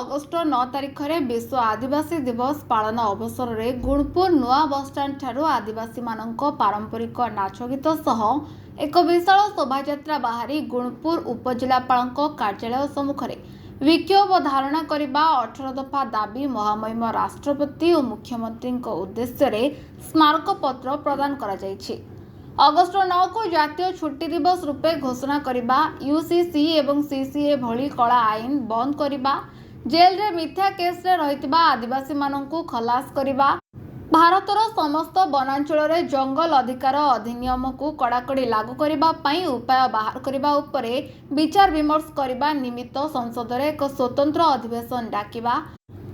August 9 तारिख में विश्व आदिवासी दिवस पालन अवसर में गुणपुर नुआ बसस्टाण्ड ठारू आदिवासी मानक पारंपरिक नाच गीत सह एक विशाल शोभायात्रा बाहरी गुणपुर उपजिलापाल कार्यालय सम्मुख में विक्षोभ धारणा करने 18 दफा दाबी महामहिम राष्ट्रपति और मुख्यमंत्री उद्देश्य स्मारक पत्र प्रदान करा जायछि। अगस्ट 9 को जातीय छुट्टी दिवस रूपे घोषणा करने, यूसीसी एवं सीसीए भली कला आईन बंद करने, जेल रे मिथ्या केस रे रहितबा आदिवासी माननकु खलास करने, भारतर समस्त वनांचल रे जंगल अधिकार अधिनियम को कड़ाकड़ी लागू करने उपाय बाहर करने उपरे विचार विमर्श करने निमित्त संसद रे एक स्वतंत्र अधिवेशन डाकिबा,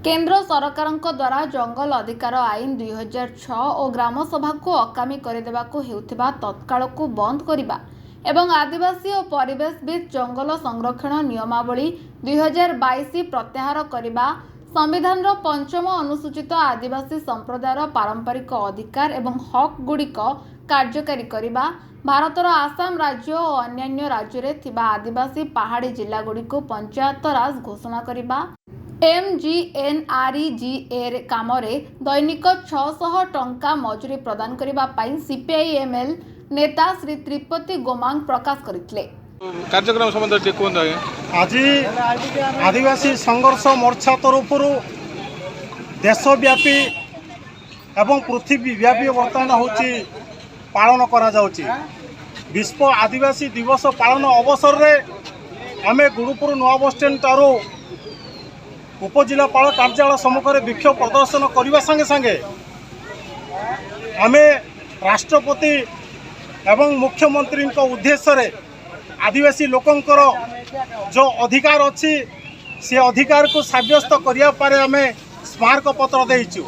केंद्र सरकार द्वारा जंगल अधिकार आईन 2006 और ग्राम सभा को अकामी करदेवाकू हेउथिबा तत्काल को बंद करने एवं आदिवासी और परिवेशविद जंगल संरक्षण नियमावली 2022 प्रत्याहार करने, संविधान पंचम अनुसूचित आदिवासी संप्रदायर पारंपरिक अधिकार एवं हक गुड़िक कार्यकारी करने, भारतर आसाम राज्य और अन्य राज्य में थिबा आदिवासी पहाड़ी जिला गुड़िक पंचायत राज घोषणा करने, MGNREGA काम दैनिक 600 टंका मजूरी प्रदान करने सीपीआईएमएल नेता श्री त्रिपति गोमांग प्रकाश करथिले। कार्यक्रम संबंध आज आदिवासी संघर्ष मोर्चा तरफ देशव्यापी एवं पृथ्वीव्यापी बर्तमान होची पालन करा जाउची। विश्व आदिवासी दिवस पालन अवसर रे आमे गुरुपुर नुआ बसस्टैंड टारू उपजिलापाल कार्यालय सम्मुख में विक्षोभ प्रदर्शन करने संगे संगे आमे राष्ट्रपति एवं मुख्यमंत्री उद्देश्य आदिवासी लोकंकर जो अधिकार अच्छी से अधिकार को सब्यस्त करिया पारे आमे स्मारक पत्र देइछु।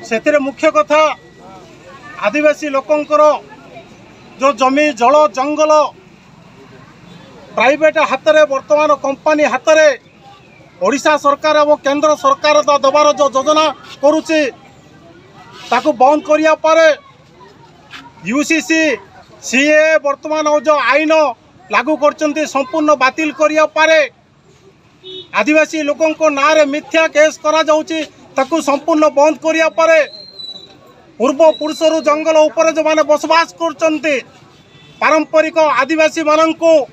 सेतिरे मुख्य कथा आदिवासी लोकंकर जो जमी जल जंगल प्राइवेट हाथ में वर्तमान कंपनी हाथ में ओडिशा सरकार और केंद्र सरकार दबार जो योजना करुचे ताकू बंद करिया पारे यूसीसी सीए वर्तमान जो आईन लागू करचंती संपूर्ण बातिल करिया पारे आदिवासी लोकों को नारे मिथ्या केस करा जाउची ताकू संपूर्ण बंद करिया पारे पूर्व पुरुषरु जंगल ऊपर जो माने बसवास करचंती पारंपरिक आदिवासी माननकु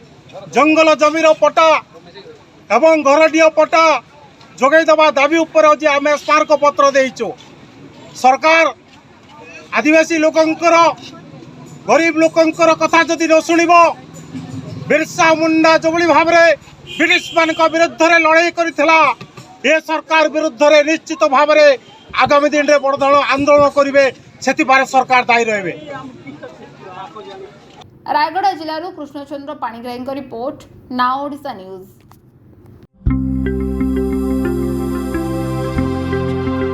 जंगल जमीर पट्टा एवं घरडीय पट्टा जोगाई देवा दाबी उपर आज आम स्मारक पत्र देइछु। सरकार आदिवासी लोकंकर गरीब लोकंकर कथा जदि न शुणिबो बिरसा मुंडा जो भाव में ब्रिटिश मान विरुद्ध लड़ाई करथिला ए सरकार विरुद्ध निश्चित भाव में आगामी दिन में बड़ आंदोलन करेंगे से सरकार दायी रहे। रायगढ़ जिलूर Krishnachandra Panigrahi report, now Odisha news.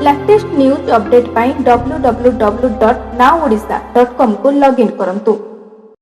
Latest news update पाई www.nowodisha.com को लॉगिन करंतु।